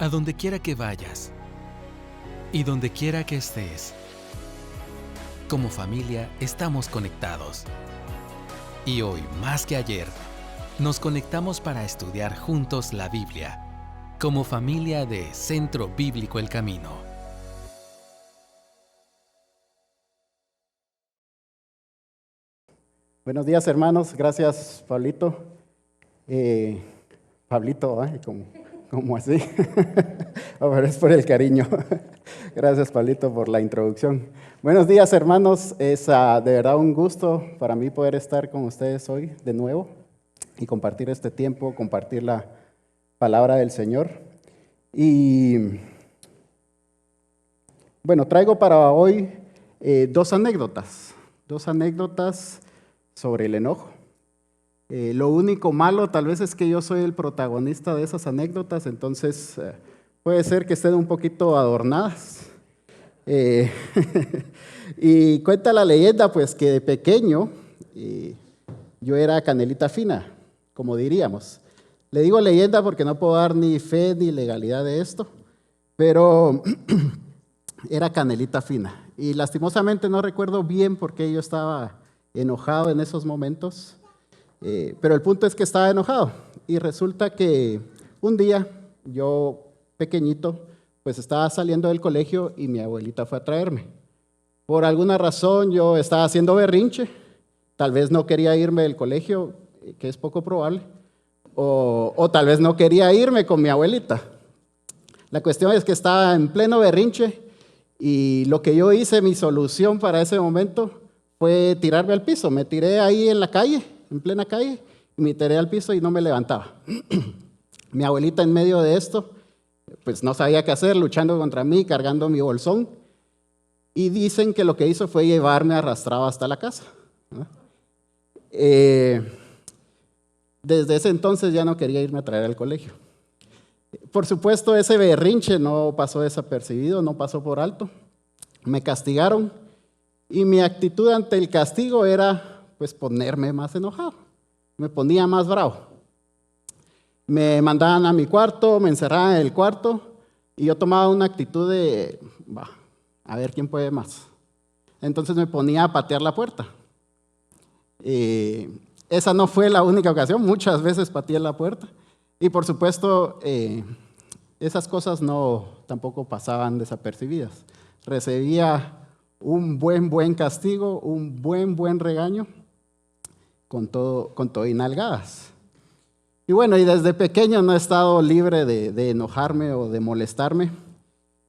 a donde quiera que vayas y donde quiera que estés. Como familia estamos conectados. Y hoy, más que ayer, nos conectamos para estudiar juntos la Biblia, como familia de Centro Bíblico El Camino. Buenos días, hermanos. Gracias, Pablito. Pablito, como así. Pero es por el cariño. Gracias, Pablito, por la introducción. Buenos días, hermanos. Es de verdad un gusto para mí poder estar con ustedes hoy de nuevo y compartir este tiempo, compartir la palabra del Señor. Y bueno, traigo para hoy dos anécdotas sobre el enojo. Lo único malo tal vez es que yo soy el protagonista de esas anécdotas, entonces puede ser que estén un poquito adornadas. Y cuenta la leyenda pues que de pequeño yo era canelita fina, como diríamos. Le digo leyenda porque no puedo dar ni fe ni legalidad de esto, pero era canelita fina. Y lastimosamente no recuerdo bien por qué yo estaba enojado en esos momentos, pero el punto es que estaba enojado. Y resulta que un día, yo pequeñito, pues estaba saliendo del colegio y mi abuelita fue a traerme. Por alguna razón yo estaba haciendo berrinche, tal vez no quería irme del colegio, que es poco probable, o tal vez no quería irme con mi abuelita. La cuestión es que estaba en pleno berrinche y lo que yo hice, mi solución para ese momento fue tirarme al piso. Me tiré ahí en la calle, en plena calle, y me tiré al piso y no me levantaba. Mi abuelita en medio de esto, pues no sabía qué hacer, luchando contra mí, cargando mi bolsón. Y dicen que lo que hizo fue llevarme arrastrado hasta la casa, ¿no? Desde ese entonces ya no quería irme a traer al colegio. Por supuesto, ese berrinche no pasó desapercibido, no pasó por alto. Me castigaron y mi actitud ante el castigo era pues ponerme más enojado. Me ponía más bravo. Me mandaban a mi cuarto, me encerraban en el cuarto y yo tomaba una actitud de, a ver quién puede más. Entonces me ponía a patear la puerta. Esa no fue la única ocasión, muchas veces pateé la puerta. Y por supuesto, esas cosas tampoco pasaban desapercibidas. Recibía un buen castigo, un buen regaño, con todo y nalgadas. Y bueno, y desde pequeño no he estado libre de enojarme o de molestarme.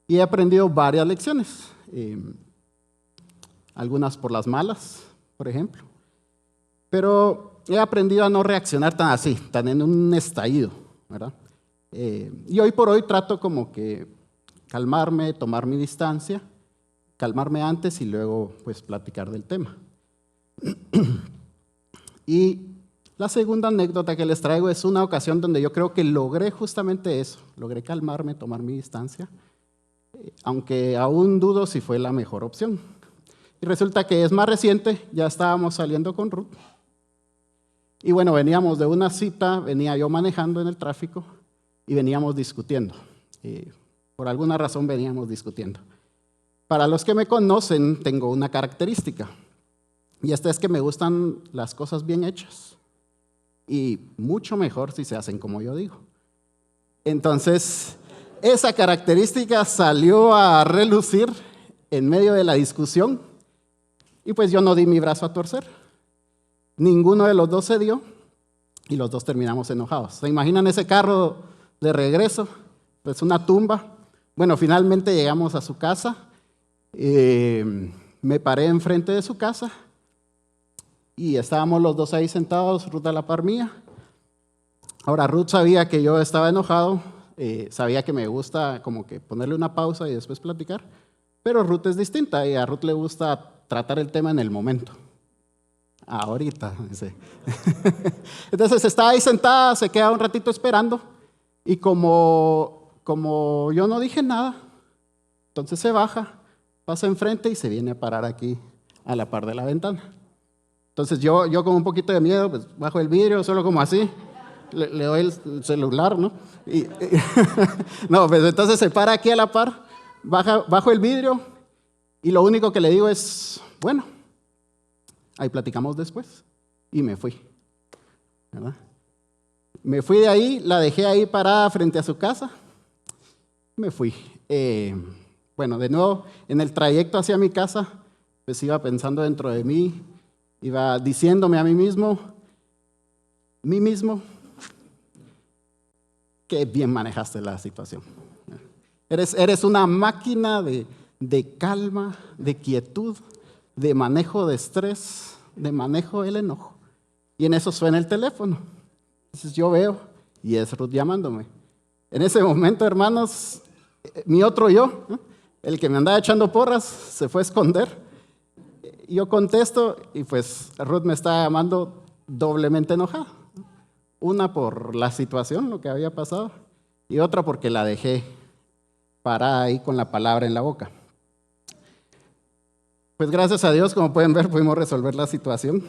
Y he aprendido varias lecciones. Algunas por las malas, por ejemplo. Pero he aprendido a no reaccionar tan así, tan en un estallido, ¿verdad? Y hoy por hoy trato como que calmarme, tomar mi distancia, calmarme antes y luego pues platicar del tema. Y la segunda anécdota que les traigo es una ocasión donde yo creo que logré justamente eso, logré calmarme, tomar mi distancia, aunque aún dudo si fue la mejor opción. Y resulta que es más reciente, ya estábamos saliendo con Ruth. Y bueno, veníamos de una cita, venía yo manejando en el tráfico y veníamos discutiendo. Por alguna razón veníamos discutiendo. Para los que me conocen, tengo una característica. Y esta es que me gustan las cosas bien hechas. Y mucho mejor si se hacen como yo digo. Entonces, esa característica salió a relucir en medio de la discusión. Y pues yo no di mi brazo a torcer. Ninguno de los dos se dio y los dos terminamos enojados. ¿Se imaginan ese carro de regreso? Pues una tumba. Bueno, finalmente llegamos a su casa. Me paré enfrente de su casa y estábamos los dos ahí sentados, Ruth a la par mía. Ahora, Ruth sabía que yo estaba enojado, sabía que me gusta como que ponerle una pausa y después platicar, pero Ruth es distinta y a Ruth le gusta tratar el tema en el momento. Ahorita, sí. Entonces estaba ahí sentada, se queda un ratito esperando y como yo no dije nada, entonces se baja, pasa enfrente y se viene a parar aquí a la par de la ventana. Entonces yo con un poquito de miedo, pues bajo el vidrio, solo como así, le doy el celular, ¿no? No, pues entonces se para aquí a la par, bajo el vidrio y lo único que le digo es, bueno, ahí platicamos después. Y me fui, ¿verdad? Me fui de ahí, la dejé ahí parada frente a su casa, me fui. Bueno, de nuevo, en el trayecto hacia mi casa, pues iba pensando dentro de mí, iba diciéndome a mí mismo, que bien manejaste la situación. Eres una máquina de calma, de quietud, de manejo de estrés, de manejo del enojo. Y en eso suena el teléfono. Entonces yo veo, y es Ruth llamándome. En ese momento, hermanos, mi otro yo, el que me andaba echando porras, se fue a esconder. Yo contesto y pues Ruth me está llamando doblemente enojada. Una por la situación, lo que había pasado, y otra porque la dejé parada ahí con la palabra en la boca. Pues gracias a Dios, como pueden ver, pudimos resolver la situación.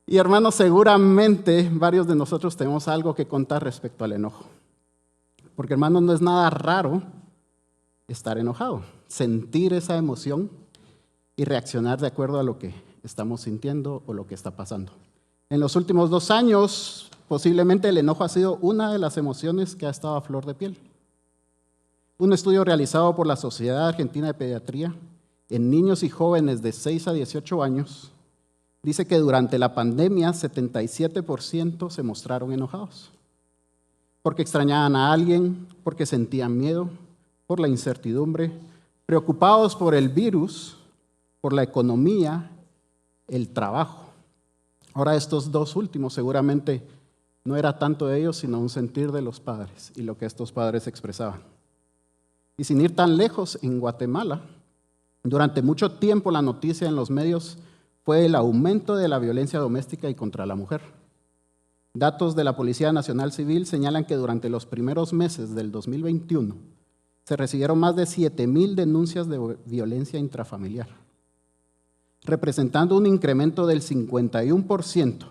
Y hermanos, seguramente varios de nosotros tenemos algo que contar respecto al enojo. Porque hermanos, no es nada raro estar enojado, sentir esa emoción y reaccionar de acuerdo a lo que estamos sintiendo o lo que está pasando. En los últimos 2 años, posiblemente el enojo ha sido una de las emociones que ha estado a flor de piel. Un estudio realizado por la Sociedad Argentina de Pediatría en niños y jóvenes de 6 a 18 años dice que durante la pandemia 77% se mostraron enojados, porque extrañaban a alguien, porque sentían miedo, por la incertidumbre, preocupados por el virus, por la economía, el trabajo. Ahora estos 2 últimos seguramente no era tanto de ellos, sino un sentir de los padres y lo que estos padres expresaban. Y sin ir tan lejos, en Guatemala, durante mucho tiempo la noticia en los medios fue el aumento de la violencia doméstica y contra la mujer. Datos de la Policía Nacional Civil señalan que durante los primeros meses del 2021 se recibieron más de 7,000 denuncias de violencia intrafamiliar, representando un incremento del 51%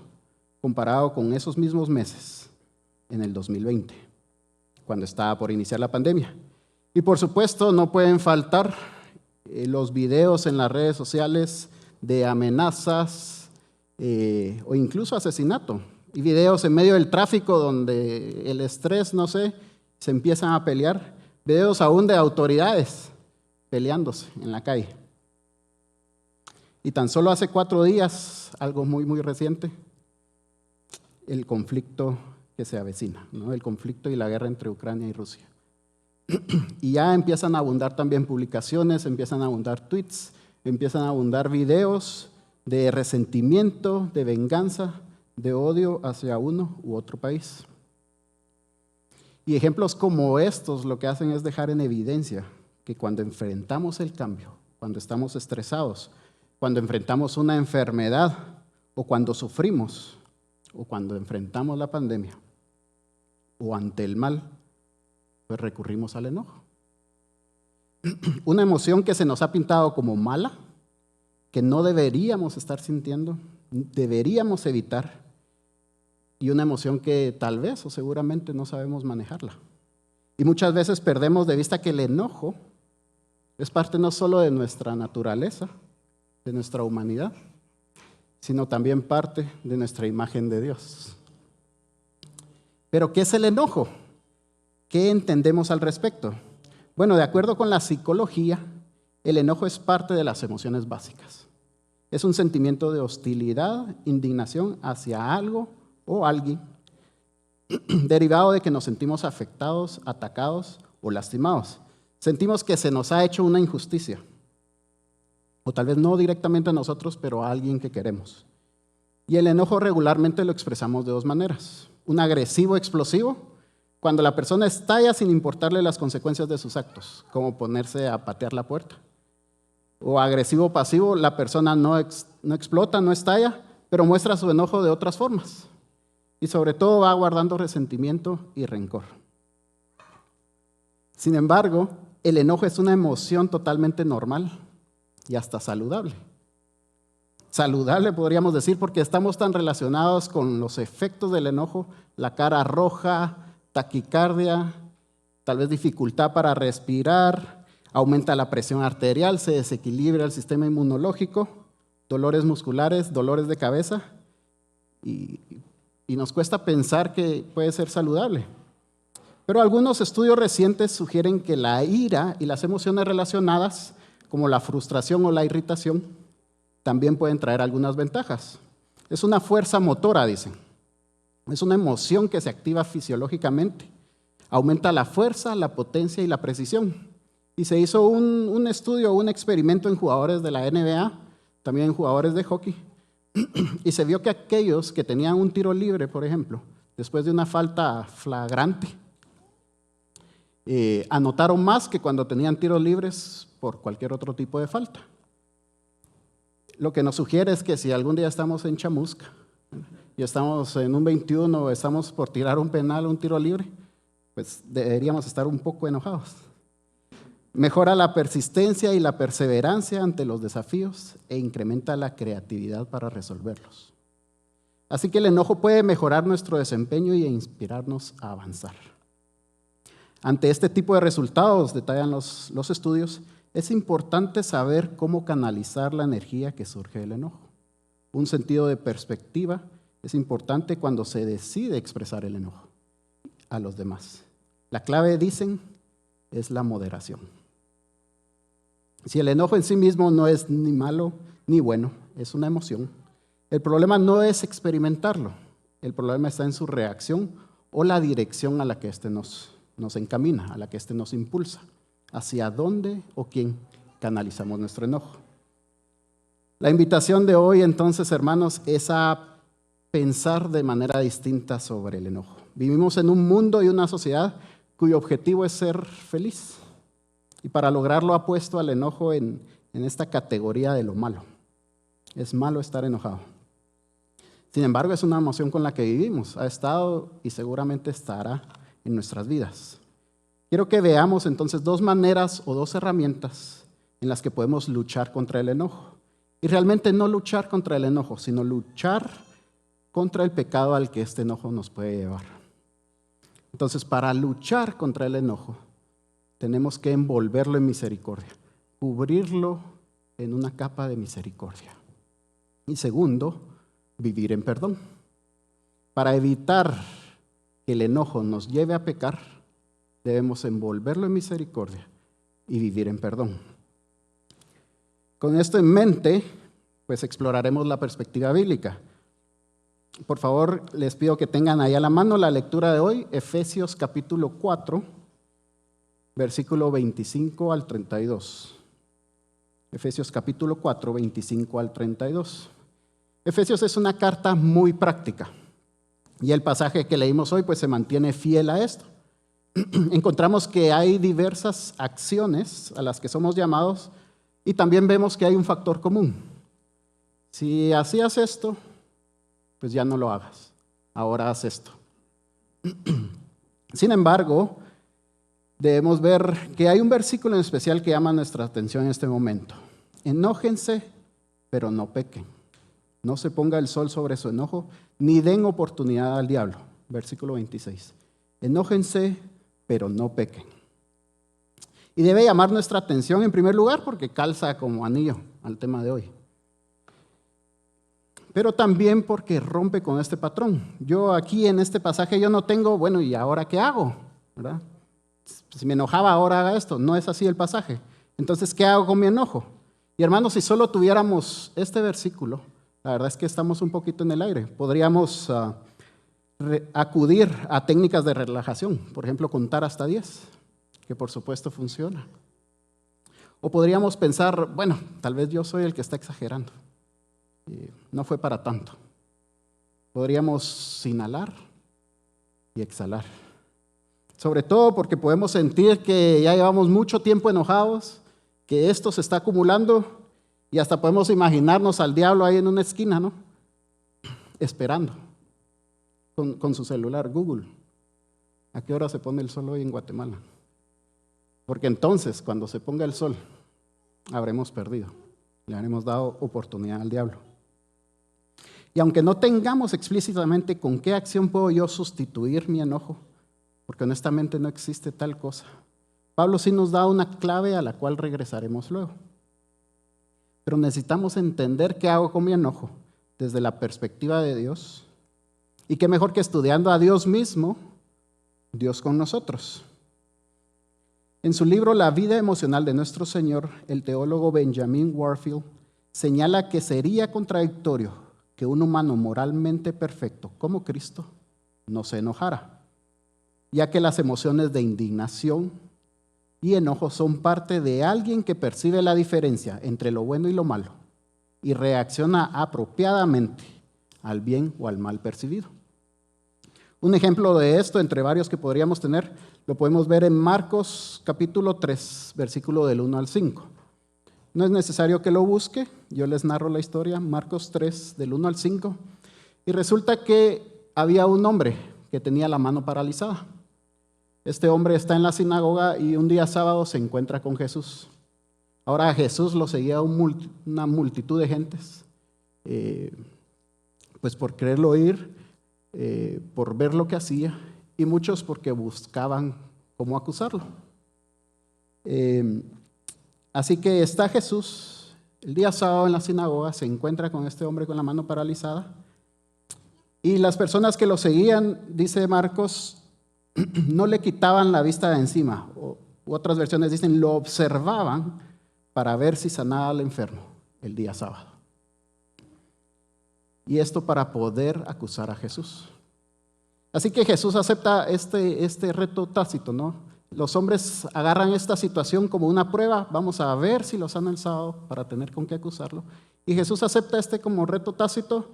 comparado con esos mismos meses en el 2020, cuando estaba por iniciar la pandemia. Y por supuesto no pueden faltar los videos en las redes sociales de amenazas o incluso asesinato, y videos en medio del tráfico donde el estrés, no sé, se empiezan a pelear, videos aún de autoridades peleándose en la calle. Y tan solo hace 4 días, algo muy, muy reciente, el conflicto que se avecina, ¿no? El conflicto y la guerra entre Ucrania y Rusia. Y ya empiezan a abundar también publicaciones, empiezan a abundar tweets, empiezan a abundar videos de resentimiento, de venganza, de odio hacia uno u otro país. Y ejemplos como estos lo que hacen es dejar en evidencia que cuando enfrentamos el cambio, cuando estamos estresados, cuando enfrentamos una enfermedad o cuando sufrimos o cuando enfrentamos la pandemia o ante el mal, pues recurrimos al enojo. Una emoción que se nos ha pintado como mala, que no deberíamos estar sintiendo, deberíamos evitar, y una emoción que tal vez o seguramente no sabemos manejarla. Y muchas veces perdemos de vista que el enojo es parte no solo de nuestra naturaleza, de nuestra humanidad, sino también parte de nuestra imagen de Dios. Pero ¿qué es el enojo? ¿Qué entendemos al respecto? Bueno, de acuerdo con la psicología, el enojo es parte de las emociones básicas. Es un sentimiento de hostilidad, indignación hacia algo o alguien, derivado de que nos sentimos afectados, atacados o lastimados. Sentimos que se nos ha hecho una injusticia, o tal vez no directamente a nosotros, pero a alguien que queremos. Y el enojo regularmente lo expresamos de 2 maneras. Un agresivo explosivo, cuando la persona estalla sin importarle las consecuencias de sus actos, como ponerse a patear la puerta. O agresivo pasivo, la persona no explota, no estalla, pero muestra su enojo de otras formas. Y sobre todo va guardando resentimiento y rencor. Sin embargo, el enojo es una emoción totalmente normal y hasta saludable. saludable, podríamos decir, porque estamos tan relacionados con los efectos del enojo, la cara roja, taquicardia, tal vez dificultad para respirar, aumenta la presión arterial, se desequilibra el sistema inmunológico, dolores musculares, dolores de cabeza, y nos cuesta pensar que puede ser saludable. Pero algunos estudios recientes sugieren que la ira y las emociones relacionadas, como la frustración o la irritación, también pueden traer algunas ventajas. Es una fuerza motora, dicen. Es una emoción que se activa fisiológicamente. Aumenta la fuerza, la potencia y la precisión. Y se hizo un estudio, un experimento en jugadores de la NBA, también en jugadores de hockey, y se vio que aquellos que tenían un tiro libre, por ejemplo, después de una falta flagrante, anotaron más que cuando tenían tiros libres por cualquier otro tipo de falta. Lo que nos sugiere es que si algún día estamos en chamusca y estamos en un 21 o estamos por tirar un penal o un tiro libre, pues deberíamos estar un poco enojados. Mejora la persistencia y la perseverancia ante los desafíos e incrementa la creatividad para resolverlos. Así que el enojo puede mejorar nuestro desempeño y inspirarnos a avanzar. Ante este tipo de resultados, detallan los estudios, es importante saber cómo canalizar la energía que surge del enojo. Un sentido de perspectiva es importante cuando se decide expresar el enojo a los demás. La clave, dicen, es la moderación. Si el enojo en sí mismo no es ni malo ni bueno, es una emoción, el problema no es experimentarlo, el problema está en su reacción o la dirección a la que éste nos encamina, a la que éste nos impulsa, hacia dónde o quién canalizamos nuestro enojo. La invitación de hoy, entonces, hermanos, es a pensar de manera distinta sobre el enojo. Vivimos en un mundo y una sociedad cuyo objetivo es ser feliz. Y para lograrlo ha puesto al enojo en esta categoría de lo malo. Es malo estar enojado. Sin embargo, es una emoción con la que vivimos. Ha estado y seguramente estará en nuestras vidas. Quiero que veamos entonces dos maneras o dos herramientas en las que podemos luchar contra el enojo. Y realmente no luchar contra el enojo, sino luchar contra el pecado al que este enojo nos puede llevar. Entonces, para luchar contra el enojo, tenemos que envolverlo en misericordia, cubrirlo en una capa de misericordia. Y segundo, vivir en perdón. Para evitar que el enojo nos lleve a pecar, debemos envolverlo en misericordia y vivir en perdón. Con esto en mente, pues exploraremos la perspectiva bíblica. Por favor, les pido que tengan ahí a la mano la lectura de hoy, Efesios capítulo 4, versículo 25 al 32. Efesios capítulo 4, 25 al 32. Efesios es una carta muy práctica y el pasaje que leímos hoy pues se mantiene fiel a esto. Encontramos que hay diversas acciones a las que somos llamados y también vemos que hay un factor común. Si hacías esto, pues ya no lo hagas. Ahora haz esto. Sin embargo, debemos ver que hay un versículo en especial que llama nuestra atención en este momento. Enójense, pero no pequen. No se ponga el sol sobre su enojo, ni den oportunidad al diablo. Versículo 26. Enójense, pero no pequen. Y debe llamar nuestra atención en primer lugar porque calza como anillo al tema de hoy. Pero también porque rompe con este patrón. Yo aquí en este pasaje yo no tengo, bueno, ¿y ahora qué hago? ¿Verdad? Si me enojaba, ahora haga esto. No es así el pasaje. Entonces, ¿qué hago con mi enojo? Y hermanos, si solo tuviéramos este versículo, la verdad es que estamos un poquito en el aire. Podríamos acudir a técnicas de relajación, por ejemplo, contar hasta 10, que por supuesto funciona. O podríamos pensar, bueno, tal vez yo soy el que está exagerando. No fue para tanto. Podríamos inhalar y exhalar. Sobre todo porque podemos sentir que ya llevamos mucho tiempo enojados, que esto se está acumulando y hasta podemos imaginarnos al diablo ahí en una esquina, ¿no? Esperando con su celular, Google. ¿A qué hora se pone el sol hoy en Guatemala? Porque entonces, cuando se ponga el sol, habremos perdido. Le habremos dado oportunidad al diablo. Y aunque no tengamos explícitamente con qué acción puedo yo sustituir mi enojo, porque honestamente no existe tal cosa, Pablo sí nos da una clave a la cual regresaremos luego. Pero necesitamos entender qué hago con mi enojo desde la perspectiva de Dios. Y qué mejor que estudiando a Dios mismo, Dios con nosotros. En su libro La vida emocional de nuestro Señor, el teólogo Benjamin Warfield señala que sería contradictorio que un humano moralmente perfecto como Cristo no se enojara, ya que las emociones de indignación y enojo son parte de alguien que percibe la diferencia entre lo bueno y lo malo y reacciona apropiadamente al bien o al mal percibido. Un ejemplo de esto, entre varios que podríamos tener, lo podemos ver en Marcos capítulo 3, versículo del 1 al 5. No es necesario que lo busque, yo les narro la historia, Marcos 3, del 1 al 5. Y resulta que había un hombre que tenía la mano paralizada. Este hombre está en la sinagoga y un día sábado se encuentra con Jesús. Ahora a Jesús lo seguía una multitud de gentes, pues por quererlo oír, por ver lo que hacía, y muchos porque buscaban cómo acusarlo. Así que está Jesús el día sábado en la sinagoga, se encuentra con este hombre con la mano paralizada, y las personas que lo seguían, dice Marcos, no le quitaban la vista de encima, u otras versiones dicen lo observaban para ver si sanaba al enfermo el día sábado. Y esto para poder acusar a Jesús. Así que Jesús acepta este reto tácito, ¿no? Los hombres agarran esta situación como una prueba, vamos a ver si lo sana el sábado para tener con qué acusarlo. Y Jesús acepta como reto tácito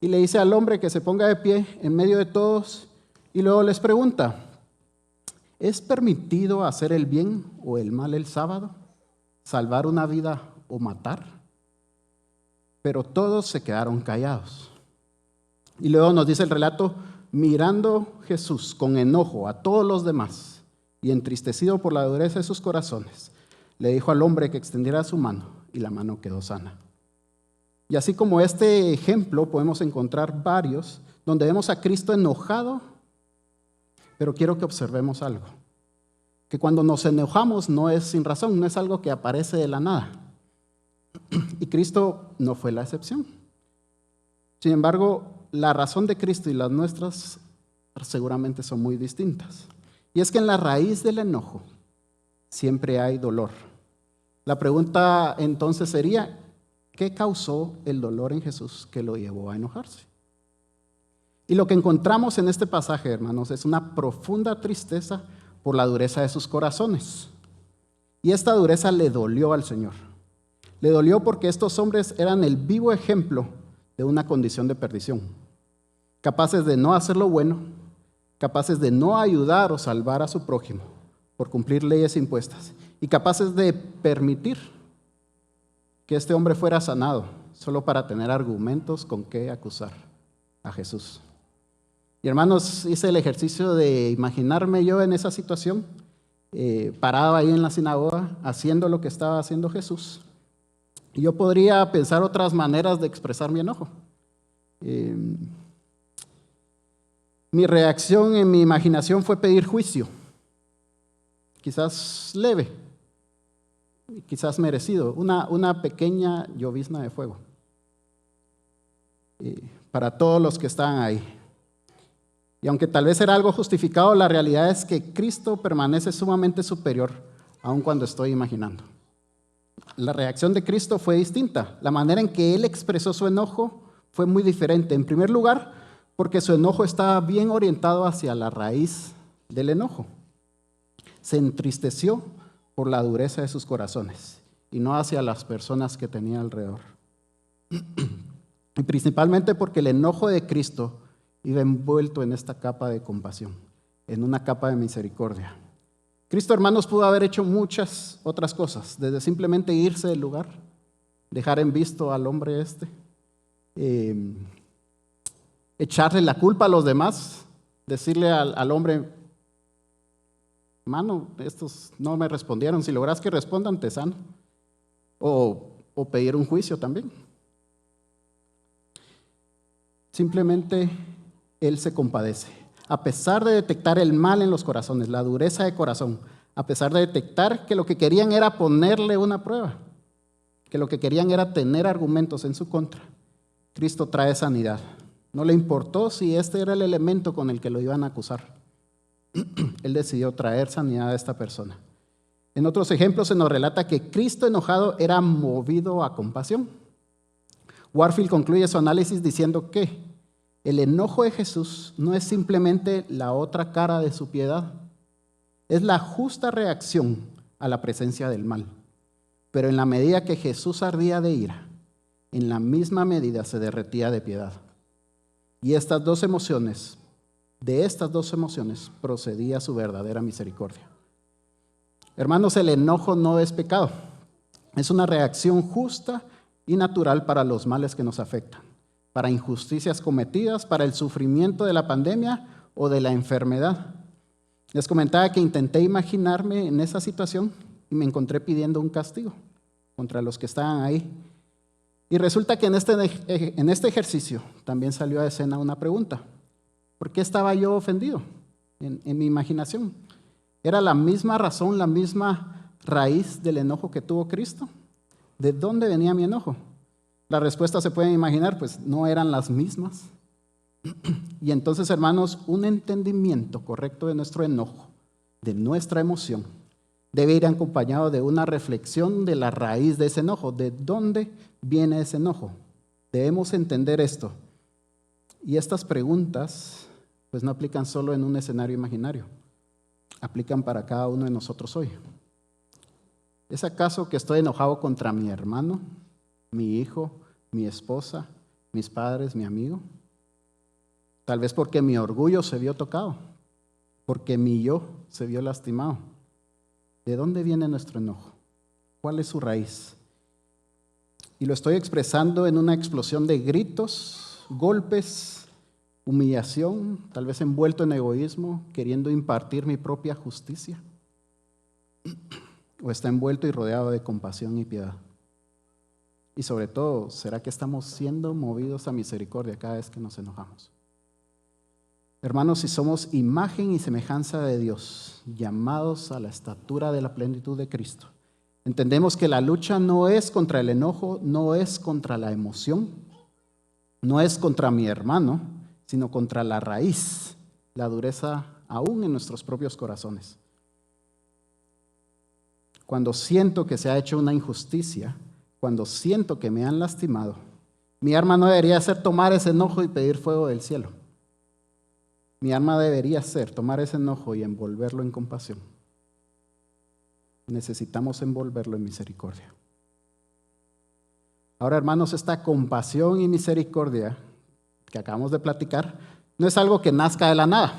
y le dice al hombre que se ponga de pie en medio de todos y luego les pregunta, ¿es permitido hacer el bien o el mal el sábado? ¿Salvar una vida o matar? Pero todos se quedaron callados. Y luego nos dice el relato, mirando Jesús con enojo a todos los demás y entristecido por la dureza de sus corazones, le dijo al hombre que extendiera su mano y la mano quedó sana. Y así como este ejemplo podemos encontrar varios donde vemos a Cristo enojado, pero quiero que observemos algo, que cuando nos enojamos no es sin razón, no es algo que aparece de la nada. Y Cristo no fue la excepción. Sin embargo, la razón de Cristo y las nuestras seguramente son muy distintas. Y es que en la raíz del enojo siempre hay dolor. La pregunta entonces sería, ¿qué causó el dolor en Jesús que lo llevó a enojarse? Y lo que encontramos en este pasaje, hermanos, es una profunda tristeza por la dureza de sus corazones. Y esta dureza le dolió al Señor. Le dolió porque estos hombres eran el vivo ejemplo de una condición de perdición, capaces de no hacer lo bueno, capaces de no ayudar o salvar a su prójimo por cumplir leyes impuestas y capaces de permitir que este hombre fuera sanado solo para tener argumentos con qué acusar a Jesús. Y hermanos, hice el ejercicio de imaginarme yo en esa situación, parado ahí en la sinagoga, haciendo lo que estaba haciendo Jesús. Y yo podría pensar otras maneras de expresar mi enojo. Mi reacción en mi imaginación fue pedir juicio, quizás leve, quizás merecido, una pequeña llovizna de fuego para todos los que estaban ahí. Y aunque tal vez era algo justificado, la realidad es que Cristo permanece sumamente superior aun cuando estoy imaginando. La reacción de Cristo fue distinta. La manera en que Él expresó su enojo fue muy diferente. En primer lugar, porque su enojo estaba bien orientado hacia la raíz del enojo. Se entristeció por la dureza de sus corazones y no hacia las personas que tenía alrededor. Y principalmente porque el enojo de Cristo iba envuelto en esta capa de compasión, en una capa de misericordia. Cristo, hermanos, pudo haber hecho muchas otras cosas, desde simplemente irse del lugar, dejar en visto al hombre echarle la culpa a los demás, decirle al hombre, hermano, estos no me respondieron, si logras que respondan, te sano, o pedir un juicio también. simplemente Él se compadece. A pesar de detectar el mal en los corazones, la dureza de corazón, a pesar de detectar que lo que querían era ponerle una prueba, que lo que querían era tener argumentos en su contra, Cristo trae sanidad. No le importó si este era el elemento con el que lo iban a acusar. Él decidió traer sanidad a esta persona. En otros ejemplos se nos relata que Cristo enojado era movido a compasión. Warfield concluye su análisis diciendo que el enojo de Jesús no es simplemente la otra cara de su piedad, es la justa reacción a la presencia del mal. Pero en la medida que Jesús ardía de ira, en la misma medida se derretía de piedad. Y de estas dos emociones procedía su verdadera misericordia. Hermanos, el enojo no es pecado. Es una reacción justa y natural para los males que nos afectan, para injusticias cometidas, para el sufrimiento de la pandemia o de la enfermedad. Les comentaba que intenté imaginarme en esa situación y me encontré pidiendo un castigo contra los que estaban ahí. Y resulta que en este ejercicio también salió a escena una pregunta. ¿Por qué estaba yo ofendido en mi imaginación? ¿Era la misma razón, la misma raíz del enojo que tuvo Cristo? ¿De dónde venía mi enojo? La respuesta se pueden imaginar, pues no eran las mismas. Y entonces, hermanos, un entendimiento correcto de nuestro enojo, de nuestra emoción, debe ir acompañado de una reflexión de la raíz de ese enojo. ¿De dónde viene ese enojo? Debemos entender esto. Y estas preguntas, pues no aplican solo en un escenario imaginario, aplican para cada uno de nosotros hoy. ¿Es acaso que estoy enojado contra mi hermano, mi hijo, mi esposa, mis padres, mi amigo? Tal vez porque mi orgullo se vio tocado, porque mi yo se vio lastimado. ¿De dónde viene nuestro enojo? ¿Cuál es su raíz? Y lo estoy expresando en una explosión de gritos, golpes, humillación, tal vez envuelto en egoísmo, queriendo impartir mi propia justicia. ¿O está envuelto y rodeado de compasión y piedad? Y sobre todo, ¿será que estamos siendo movidos a misericordia cada vez que nos enojamos? Hermanos, si somos imagen y semejanza de Dios, llamados a la estatura de la plenitud de Cristo, entendemos que la lucha no es contra el enojo, no es contra la emoción, no es contra mi hermano, sino contra la raíz, la dureza aún en nuestros propios corazones. Cuando siento que se ha hecho una injusticia, cuando siento que me han lastimado, mi arma no debería ser tomar ese enojo y pedir fuego del cielo. Mi arma debería ser tomar ese enojo y envolverlo en compasión. Necesitamos envolverlo en misericordia. Ahora, hermanos, esta compasión y misericordia que acabamos de platicar no es algo que nazca de la nada.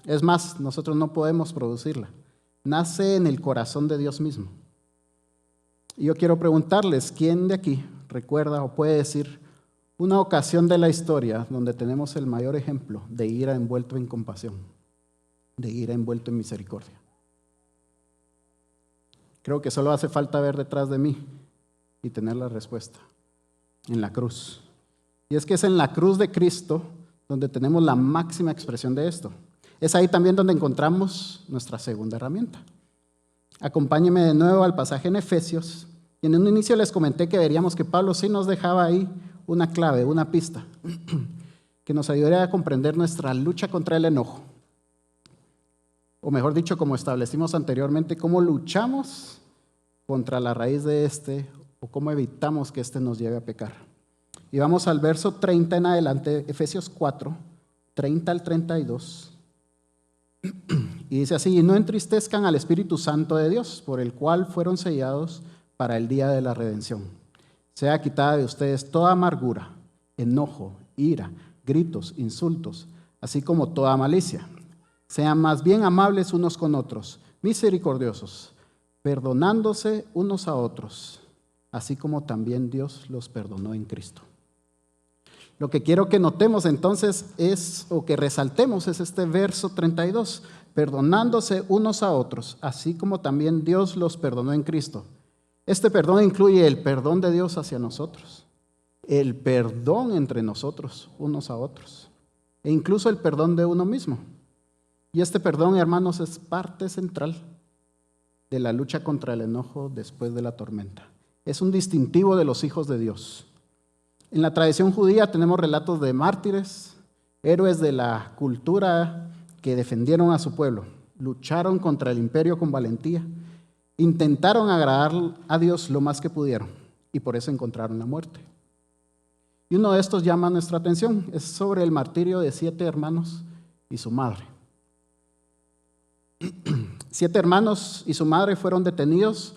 Es más, nosotros no podemos producirla. Nace en el corazón de Dios mismo. Y yo quiero preguntarles, ¿quién de aquí recuerda o puede decir una ocasión de la historia donde tenemos el mayor ejemplo de ira envuelto en compasión, de ira envuelto en misericordia? Creo que solo hace falta ver detrás de mí y tener la respuesta, en la cruz. Y es que es en la cruz de Cristo donde tenemos la máxima expresión de esto. Es ahí también donde encontramos nuestra segunda herramienta. Acompáñenme de nuevo al pasaje en Efesios. Y en un inicio les comenté que veríamos que Pablo sí nos dejaba ahí una clave, una pista, que nos ayudaría a comprender nuestra lucha contra el enojo. O mejor dicho, como establecimos anteriormente, cómo luchamos contra la raíz de este o cómo evitamos que este nos lleve a pecar. Y vamos al verso 30 en adelante, Efesios 4, 30 al 32. Y dice así: y no entristezcan al Espíritu Santo de Dios, por el cual fueron sellados para el día de la redención. Sea quitada de ustedes toda amargura, enojo, ira, gritos, insultos, así como toda malicia. Sean más bien amables unos con otros, misericordiosos, perdonándose unos a otros, así como también Dios los perdonó en Cristo. Lo que quiero que notemos entonces o que resaltemos es este verso 32, perdonándose unos a otros, así como también Dios los perdonó en Cristo. Este perdón incluye el perdón de Dios hacia nosotros. el perdón entre nosotros, unos a otros, e incluso el perdón de uno mismo. Y este perdón, hermanos, es parte central de la lucha contra el enojo después de la tormenta. Es un distintivo de los hijos de Dios. En la tradición judía tenemos relatos de mártires, héroes de la cultura que defendieron a su pueblo, lucharon contra el imperio con valentía, intentaron agradar a Dios lo más que pudieron y por eso encontraron la muerte. Y uno de estos llama nuestra atención, es sobre el martirio de 7 hermanos y su madre. 7 hermanos y su madre fueron detenidos,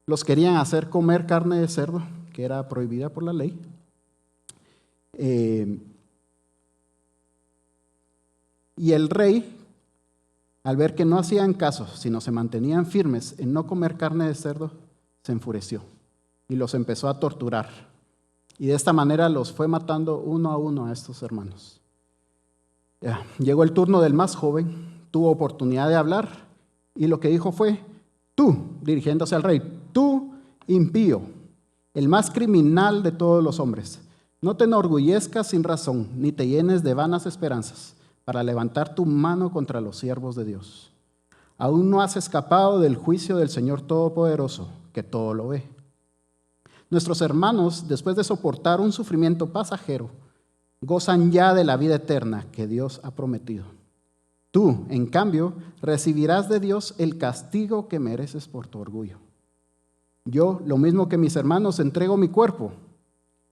los querían hacer comer carne de cerdo, que era prohibida por la ley. Y el rey, al ver que no hacían caso, sino se mantenían firmes en no comer carne de cerdo, se enfureció y los empezó a torturar. Y de esta manera los fue matando uno a uno a estos hermanos. Llegó el turno del más joven, tuvo oportunidad de hablar y lo que dijo fue: tú, dirigiéndose al rey, tú impío, el más criminal de todos los hombres, no te enorgullezcas sin razón, ni te llenes de vanas esperanzas para levantar tu mano contra los siervos de Dios. Aún no has escapado del juicio del Señor Todopoderoso, que todo lo ve. Nuestros hermanos, después de soportar un sufrimiento pasajero, gozan ya de la vida eterna que Dios ha prometido. Tú, en cambio, recibirás de Dios el castigo que mereces por tu orgullo. Yo, lo mismo que mis hermanos, entrego mi cuerpo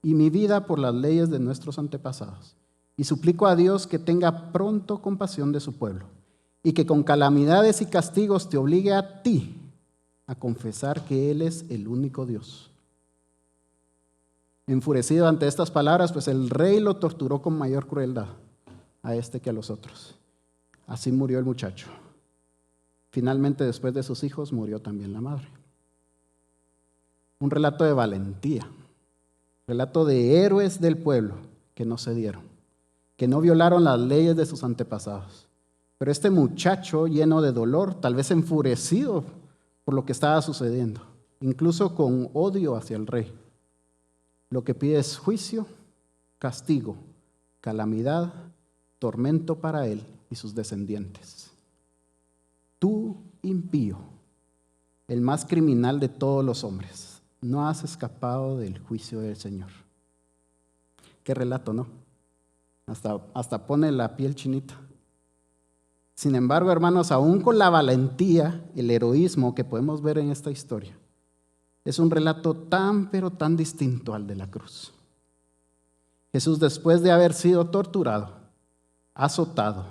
y mi vida por las leyes de nuestros antepasados, y suplico a Dios que tenga pronto compasión de su pueblo, y que con calamidades y castigos te obligue a ti a confesar que Él es el único Dios. Enfurecido ante estas palabras, pues el rey lo torturó con mayor crueldad a este que a los otros. Así murió el muchacho. Finalmente, después de sus hijos, murió también la madre. Un relato de valentía, relato de héroes del pueblo que no cedieron, que no violaron las leyes de sus antepasados. Pero este muchacho, lleno de dolor, tal vez enfurecido por lo que estaba sucediendo, incluso con odio hacia el rey, lo que pide es juicio, castigo, calamidad, tormento para él y sus descendientes. Tú, impío, el más criminal de todos los hombres, no has escapado del juicio del Señor. Qué relato, ¿no? Hasta pone la piel chinita. Sin embargo, hermanos, aún con la valentía, el heroísmo que podemos ver en esta historia, es un relato tan, pero tan distinto al de la cruz. Jesús, después de haber sido torturado, azotado,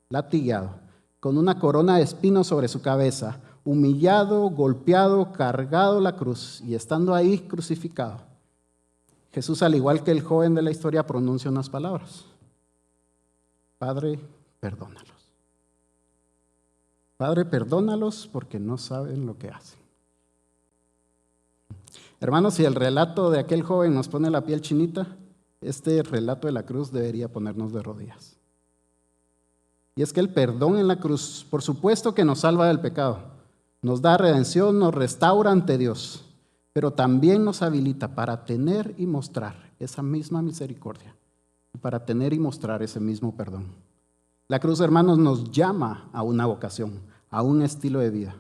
latigado, con una corona de espinos sobre su cabeza, humillado, golpeado, cargado la cruz y estando ahí crucificado, Jesús, al igual que el joven de la historia, pronuncia unas palabras: Padre, perdónalos. Padre, perdónalos porque no saben lo que hacen. Hermanos, si el relato de aquel joven nos pone la piel chinita, este relato de la cruz debería ponernos de rodillas. Y es que el perdón en la cruz, por supuesto que nos salva del pecado, nos da redención, nos restaura ante Dios, pero también nos habilita para tener y mostrar esa misma misericordia, para tener y mostrar ese mismo perdón. La cruz, hermanos, nos llama a una vocación, a un estilo de vida.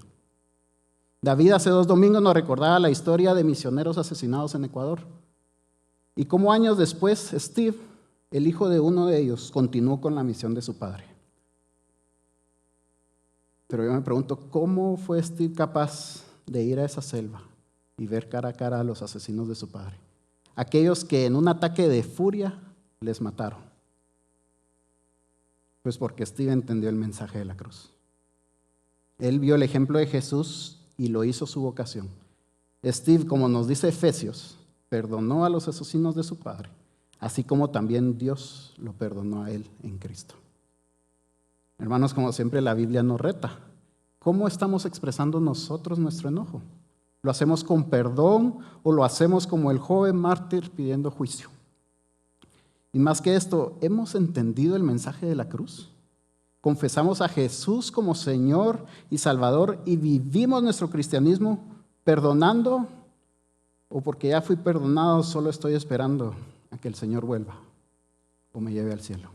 David hace 2 domingos nos recordaba la historia de misioneros asesinados en Ecuador. Y cómo años después, Steve, el hijo de uno de ellos, continuó con la misión de su padre. Pero yo me pregunto, ¿cómo fue Steve capaz de ir a esa selva y ver cara a cara a los asesinos de su padre? Aquellos que en un ataque de furia les mataron. Pues porque Steve entendió el mensaje de la cruz. Él vio el ejemplo de Jesús y lo hizo su vocación. Steve, como nos dice Efesios, perdonó a los asesinos de su padre, así como también Dios lo perdonó a él en Cristo. Hermanos, como siempre la Biblia nos reta. ¿Cómo estamos expresando nosotros nuestro enojo? ¿Lo hacemos con perdón o lo hacemos como el joven mártir pidiendo juicio? Y más que esto, ¿hemos entendido el mensaje de la cruz? ¿Confesamos a Jesús como Señor y Salvador y vivimos nuestro cristianismo perdonando? ¿O porque ya fui perdonado, solo estoy esperando a a que el Señor vuelva o me lleve al cielo.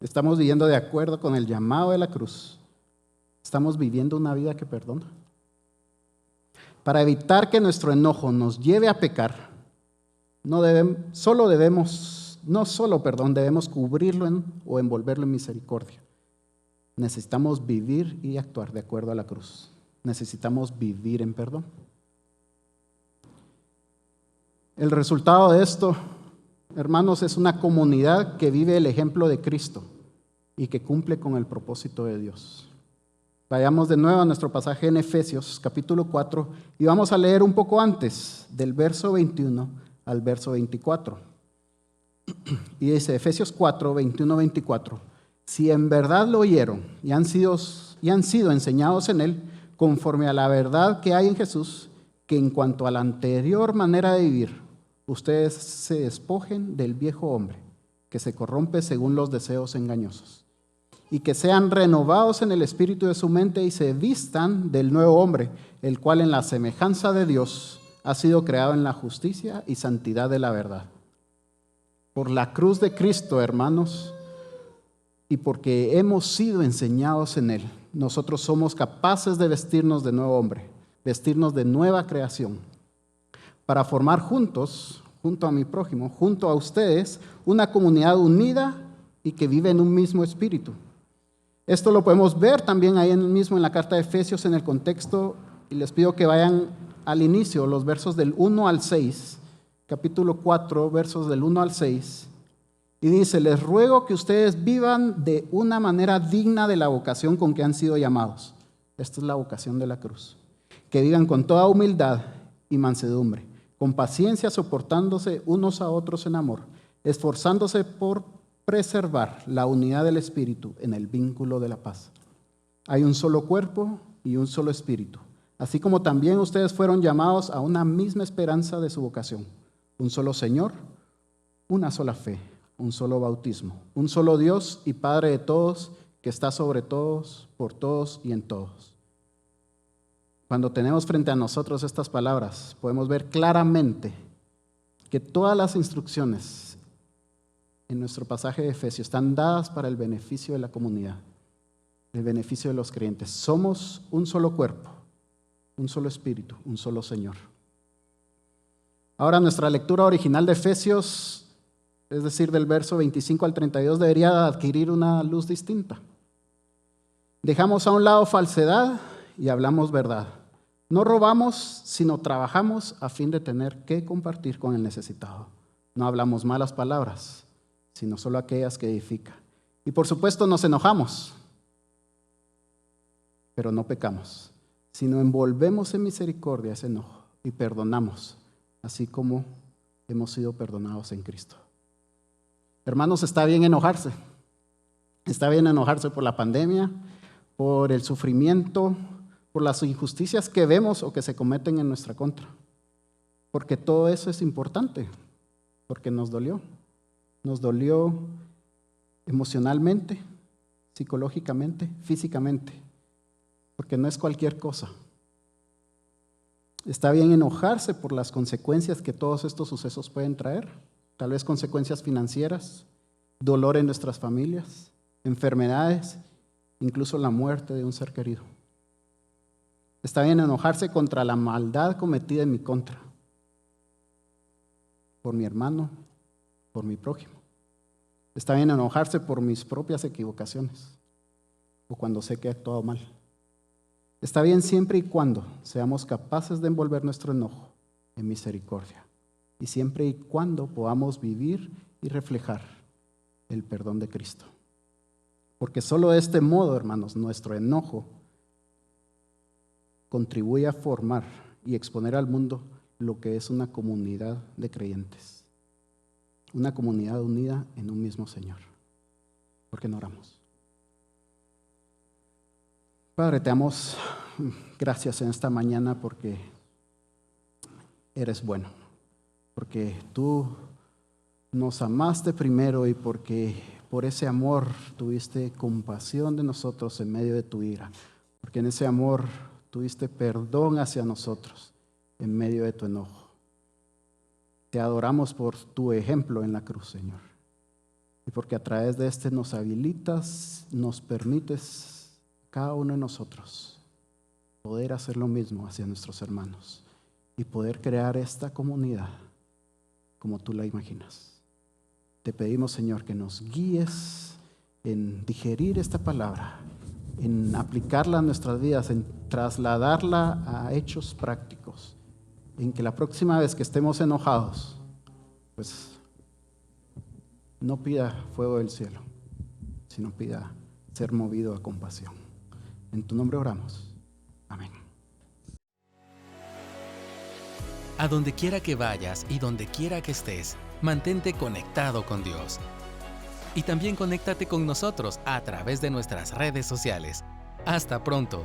Estamos viviendo de acuerdo con el llamado de la cruz. Estamos viviendo una vida que perdona. Para evitar que nuestro enojo nos lleve a pecar, debemos cubrirlo o envolverlo en misericordia. Necesitamos vivir y actuar de acuerdo a la cruz. Necesitamos vivir en perdón. El resultado de esto, hermanos, es una comunidad que vive el ejemplo de Cristo y que cumple con el propósito de Dios. Vayamos de nuevo a nuestro pasaje en Efesios, capítulo 4, y vamos a leer un poco antes, del verso 21 al verso 24. Y dice, Efesios 4, 21-24, si en verdad lo oyeron y han sido enseñados en él, conforme a la verdad que hay en Jesús, que en cuanto a la anterior manera de vivir, ustedes se despojen del viejo hombre, que se corrompe según los deseos engañosos, y que sean renovados en el espíritu de su mente y se vistan del nuevo hombre, el cual en la semejanza de Dios ha sido creado en la justicia y santidad de la verdad. Por la cruz de Cristo, hermanos, y porque hemos sido enseñados en él, nosotros somos capaces de vestirnos de nuevo hombre, vestirnos de nueva creación, para formar juntos, junto a mi prójimo, junto a ustedes, una comunidad unida y que vive en un mismo espíritu. Esto lo podemos ver también ahí mismo en la carta de Efesios en el contexto, y les pido que vayan al inicio, los versos del 1 al 6, capítulo 4, versos del 1 al 6, y dice, les ruego que ustedes vivan de una manera digna de la vocación con que han sido llamados. Esta es la vocación de la cruz. Que vivan con toda humildad y mansedumbre, con paciencia soportándose unos a otros en amor, esforzándose por preservar la unidad del espíritu en el vínculo de la paz. Hay un solo cuerpo y un solo espíritu, así como también ustedes fueron llamados a una misma esperanza de su vocación. Un solo Señor, una sola fe, un solo bautismo, un solo Dios y Padre de todos, que está sobre todos, por todos y en todos. Cuando tenemos frente a nosotros estas palabras, podemos ver claramente que todas las instrucciones en nuestro pasaje de Efesios están dadas para el beneficio de la comunidad, el beneficio de los creyentes. Somos un solo cuerpo, un solo espíritu, un solo Señor. Ahora, nuestra lectura original de Efesios, es decir, del verso 25 al 32, debería adquirir una luz distinta. Dejamos a un lado falsedad y hablamos verdad. No robamos, sino trabajamos a fin de tener que compartir con el necesitado. No hablamos malas palabras, sino solo aquellas que edifican. Y por supuesto nos enojamos, pero no pecamos, sino envolvemos en misericordia ese enojo y perdonamos, así como hemos sido perdonados en Cristo. Hermanos, está bien enojarse. Está bien enojarse por la pandemia, por el sufrimiento, por las injusticias que vemos o que se cometen en nuestra contra. Porque todo eso es importante, porque nos dolió. Nos dolió emocionalmente, psicológicamente, físicamente, porque no es cualquier cosa. Está bien enojarse por las consecuencias que todos estos sucesos pueden traer, tal vez consecuencias financieras, dolor en nuestras familias, enfermedades, incluso la muerte de un ser querido. Está bien enojarse contra la maldad cometida en mi contra, por mi hermano, por mi prójimo. Está bien enojarse por mis propias equivocaciones o cuando sé que he actuado mal. Está bien siempre y cuando seamos capaces de envolver nuestro enojo en misericordia y siempre y cuando podamos vivir y reflejar el perdón de Cristo. Porque solo de este modo, hermanos, nuestro enojo contribuye a formar y exponer al mundo lo que es una comunidad de creyentes. Una comunidad unida en un mismo Señor. ¿Por qué no oramos? Padre, te damos gracias en esta mañana porque eres bueno. Porque tú nos amaste primero y porque por ese amor tuviste compasión de nosotros en medio de tu ira. Porque en ese amor tuviste perdón hacia nosotros en medio de tu enojo. Te adoramos por tu ejemplo en la cruz, Señor. Y porque a través de este nos habilitas, nos permites, cada uno de nosotros, poder hacer lo mismo hacia nuestros hermanos y poder crear esta comunidad como tú la imaginas. Te pedimos, Señor, que nos guíes en digerir esta palabra, en aplicarla a nuestras vidas, en trasladarla a hechos prácticos, en que la próxima vez que estemos enojados, pues no pida fuego del cielo, sino pida ser movido a compasión. En tu nombre oramos. Amén. A donde quiera que vayas y donde quiera que estés, mantente conectado con Dios. Y también conéctate con nosotros a través de nuestras redes sociales. Hasta pronto.